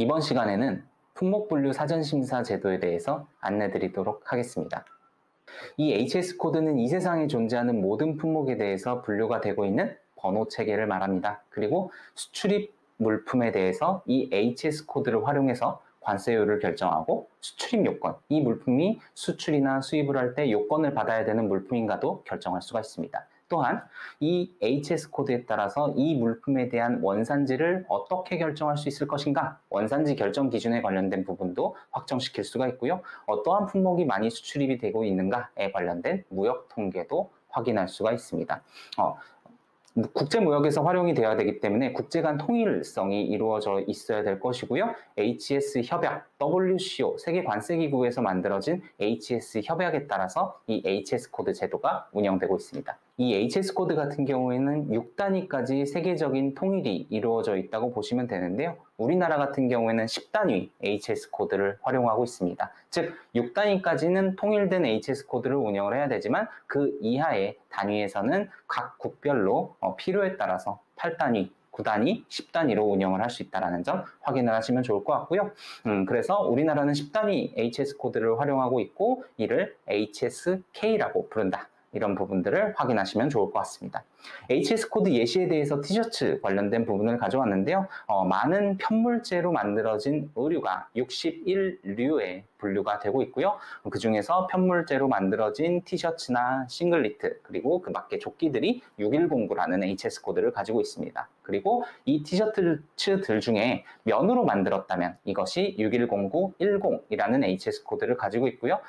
이번 시간에는 품목분류 사전심사 제도에 대해서 안내드리도록 하겠습니다. 이 HS 코드는 이 세상에 존재하는 모든 품목에 대해서 분류가 되고 있는 번호 체계를 말합니다. 그리고 수출입 물품에 대해서 이 HS 코드를 활용해서 관세율을 결정하고 수출입 요건, 이 물품이 수출이나 수입을 할 때 요건을 받아야 되는 물품인가도 결정할 수가 있습니다. 또한 이 HS 코드에 따라서 이 물품에 대한 원산지를 어떻게 결정할 수 있을 것인가, 원산지 결정 기준에 관련된 부분도 확정시킬 수가 있고요. 어떠한 품목이 많이 수출입이 되고 있는가에 관련된 무역 통계도 확인할 수가 있습니다. 국제무역에서 활용이 되어야 되기 때문에 국제 간 통일성이 이루어져 있어야 될 것이고요. HS 협약, WCO, 세계관세기구에서 만들어진 HS 협약에 따라서 이 HS 코드 제도가 운영되고 있습니다. 이 HS 코드 같은 경우에는 6단위까지 세계적인 통일이 이루어져 있다고 보시면 되는데요. 우리나라 같은 경우에는 10단위 HS 코드를 활용하고 있습니다. 즉 6단위까지는 통일된 HS 코드를 운영을 해야 되지만 그 이하의 단위에서는 각 국별로 필요에 따라서 8단위, 9단위, 10단위로 운영을 할 수 있다는 점 확인을 하시면 좋을 것 같고요. 그래서 우리나라는 10단위 HS 코드를 활용하고 있고 이를 HSK라고 부른다. 이런 부분들을 확인하시면 좋을 것 같습니다. HS 코드 예시에 대해서 티셔츠 관련된 부분을 가져왔는데요. 많은 편물제로 만들어진 의류가 61류에 분류가 되고 있고요. 그 중에서 편물제로 만들어진 티셔츠나 싱글리트 그리고 그 맞게 조끼들이 6109라는 HS 코드를 가지고 있습니다. 그리고 이 티셔츠들 중에 면으로 만들었다면 이것이 610910이라는 HS 코드를 가지고 있고요.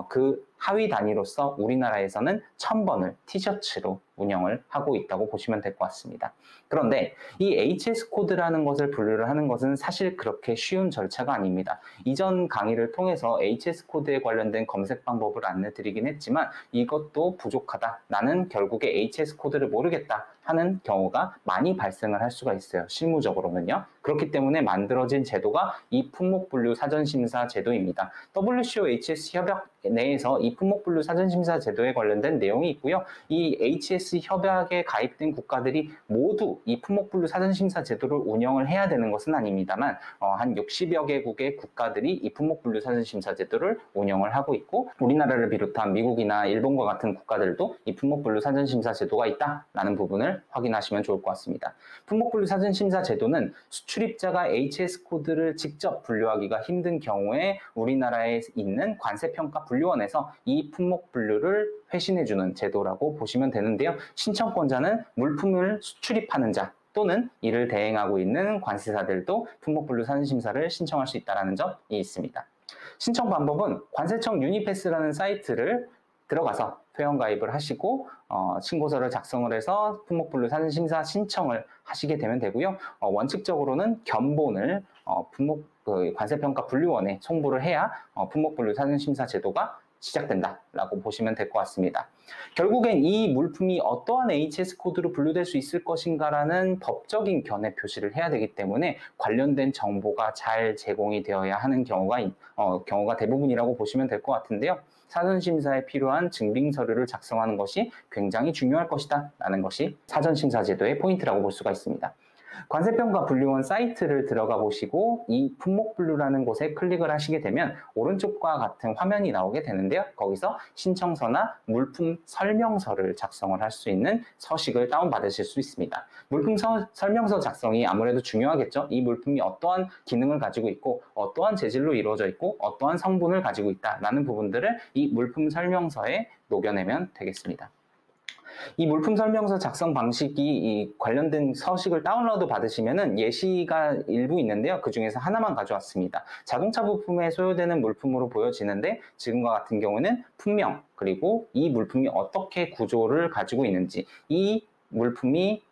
그 하위 단위로서 우리나라에서는 1000번을 티셔츠로 운영을 하고 있다고 보시면 될 것 같습니다. 그런데 이 HS 코드라는 것을 분류를 하는 것은 사실 그렇게 쉬운 절차가 아닙니다. 이전 강의를 통해서 HS 코드에 관련된 검색 방법을 안내드리긴 했지만 이것도 부족하다. 나는 결국에 HS 코드를 모르겠다 하는 경우가 많이 발생을 할 수가 있어요. 실무적으로는요. 그렇기 때문에 만들어진 제도가 이 품목분류 사전심사 제도입니다. WCO HS 협약 내에서 이 품목분류 사전심사 제도에 관련된 내용이 있고요. 이 HS 협약에 가입된 국가들이 모두 이 품목분류 사전심사 제도를 운영을 해야 되는 것은 아닙니다만 한 60여 개국의 국가들이 이 품목분류 사전심사 제도를 운영을 하고 있고 우리나라를 비롯한 미국이나 일본과 같은 국가들도 이 품목분류 사전심사 제도가 있다라는 부분을 확인하시면 좋을 것 같습니다. 품목분류 사전심사 제도는 수출입자가 HS 코드를 직접 분류하기가 힘든 경우에 우리나라에 있는 관세평가분류원에서 이 품목분류를 회신해주는 제도라고 보시면 되는데요. 신청권자는 물품을 수출입하는 자 또는 이를 대행하고 있는 관세사들도 품목분류 사전심사를 신청할 수 있다는 점이 있습니다. 신청 방법은 관세청 유니패스라는 사이트를 들어가서 회원가입을 하시고 신고서를 작성을 해서 품목분류 사전심사 신청을 하시게 되면 되고요. 원칙적으로는 견본을 관세평가분류원에 송부를 해야 품목분류 사전심사 제도가 시작된다라고 보시면 될 것 같습니다. 결국엔 이 물품이 어떠한 HS 코드로 분류될 수 있을 것인가라는 법적인 견해 표시를 해야 되기 때문에 관련된 정보가 잘 제공이 되어야 하는 경우가 대부분이라고 보시면 될 것 같은데요. 사전심사에 필요한 증빙 서류를 작성하는 것이 굉장히 중요할 것이다 라는 것이 사전심사 제도의 포인트라고 볼 수가 있습니다. 관세평가분류원 사이트를 들어가 보시고 이 품목분류라는 곳에 클릭을 하시게 되면 오른쪽과 같은 화면이 나오게 되는데요. 거기서 신청서나 물품 설명서를 작성을 할 수 있는 서식을 다운받으실 수 있습니다. 물품 설명서 작성이 아무래도 중요하겠죠. 이 물품이 어떠한 기능을 가지고 있고 어떠한 재질로 이루어져 있고 어떠한 성분을 가지고 있다라는 부분들을 이 물품 설명서에 녹여내면 되겠습니다. 이 물품 설명서 작성 방식이 관련된 서식을 다운로드 받으시면은 예시가 일부 있는데요. 그 중에서 하나만 가져왔습니다. 자동차 부품에 소요되는 물품으로 보여지는데 지금과 같은 경우는 품명 그리고 이 물품이 어떻게 구조를 가지고 있는지 이 물품이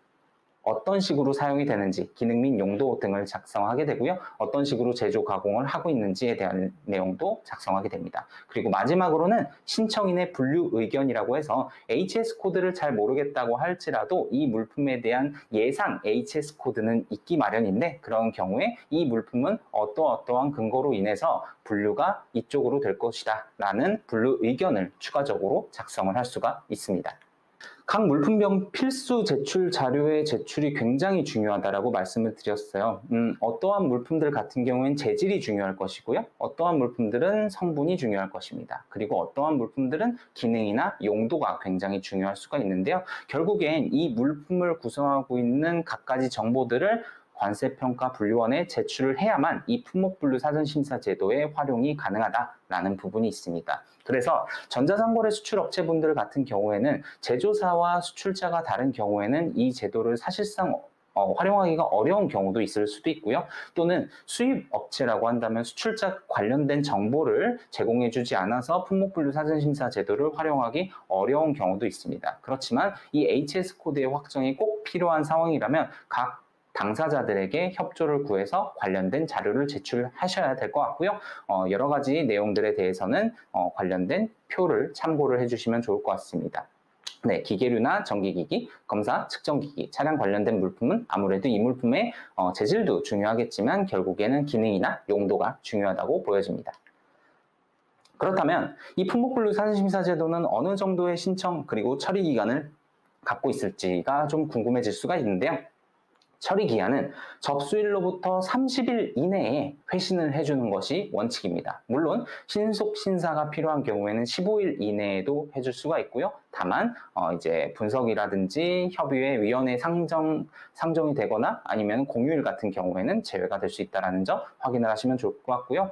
어떤 식으로 사용이 되는지 기능 및 용도 등을 작성하게 되고요. 어떤 식으로 제조 가공을 하고 있는지에 대한 내용도 작성하게 됩니다. 그리고 마지막으로는 신청인의 분류 의견이라고 해서 HS 코드를 잘 모르겠다고 할지라도 이 물품에 대한 예상 HS 코드는 있기 마련인데 그런 경우에 이 물품은 어떠한 근거로 인해서 분류가 이쪽으로 될 것이다 라는 분류 의견을 추가적으로 작성을 할 수가 있습니다. 각 물품명 필수 제출 자료의 제출이 굉장히 중요하다라고 말씀을 드렸어요. 어떠한 물품들 같은 경우엔 재질이 중요할 것이고요. 어떠한 물품들은 성분이 중요할 것입니다. 그리고 어떠한 물품들은 기능이나 용도가 굉장히 중요할 수가 있는데요. 결국엔 이 물품을 구성하고 있는 갖가지 정보들을 관세평가분류원에 제출을 해야만 이 품목분류 사전심사 제도의 활용이 가능하다라는 부분이 있습니다. 그래서 전자상거래 수출업체분들 같은 경우에는 제조사와 수출자가 다른 경우에는 이 제도를 사실상 활용하기가 어려운 경우도 있을 수도 있고요. 또는 수입업체라고 한다면 수출자 관련된 정보를 제공해주지 않아서 품목분류 사전심사 제도를 활용하기 어려운 경우도 있습니다. 그렇지만 이 HS 코드의 확정이 꼭 필요한 상황이라면 각 당사자들에게 협조를 구해서 관련된 자료를 제출하셔야 될 것 같고요. 여러 가지 내용들에 대해서는 관련된 표를 참고를 해주시면 좋을 것 같습니다. 네, 기계류나 전기기기, 검사, 측정기기, 차량 관련된 물품은 아무래도 이 물품의 재질도 중요하겠지만 결국에는 기능이나 용도가 중요하다고 보여집니다. 그렇다면 이 품목분류 사전심사 제도는 어느 정도의 신청 그리고 처리 기간을 갖고 있을지가 좀 궁금해질 수가 있는데요. 처리 기한은 접수일로부터 30일 이내에 회신을 해주는 것이 원칙입니다. 물론 신속 심사가 필요한 경우에는 15일 이내에도 해줄 수가 있고요. 다만 이제 분석이라든지 협의회 위원회 상정이 되거나 아니면 공휴일 같은 경우에는 제외가 될 수 있다는 점 확인을 하시면 좋을 것 같고요.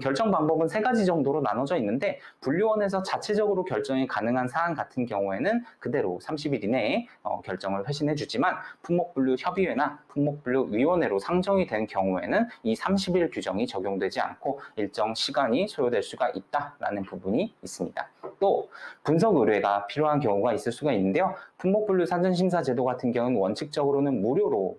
결정 방법은 3가지 정도로 나눠져 있는데 분류원에서 자체적으로 결정이 가능한 사안 같은 경우에는 그대로 30일 이내에 결정을 회신해 주지만 품목분류 협의회나 품목분류위원회로 상정이 된 경우에는 이 30일 규정이 적용되지 않고 일정 시간이 소요될 수가 있다라는 부분이 있습니다. 또 분석 의뢰가 필요한 경우가 있을 수가 있는데요. 품목분류 사전심사 제도 같은 경우는 원칙적으로는 무료로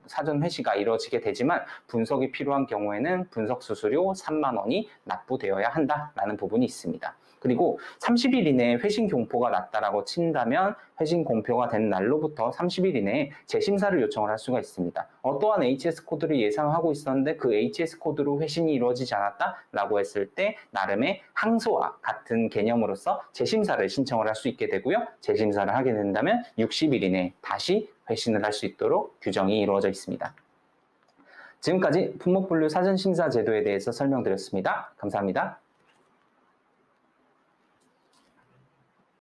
사전 회시가 이루어지게 되지만 분석이 필요한 경우에는 분석 수수료 3만 원이 납부되어야 한다라는 부분이 있습니다. 그리고 30일 이내에 회신 공표가 났다라고 친다면 회신 공표가 된 날로부터 30일 이내에 재심사를 요청을 할 수가 있습니다. 어떠한 HS 코드를 예상하고 있었는데 그 HS 코드로 회신이 이루어지지 않았다라고 했을 때 나름의 항소와 같은 개념으로서 재심사를 신청을 할 수 있게 되고요. 재심사를 하게 된다면 60일 이내에 다시 회신을 할 수 있도록 규정이 이루어져 있습니다. 지금까지 품목분류 사전심사 제도에 대해서 설명드렸습니다. 감사합니다.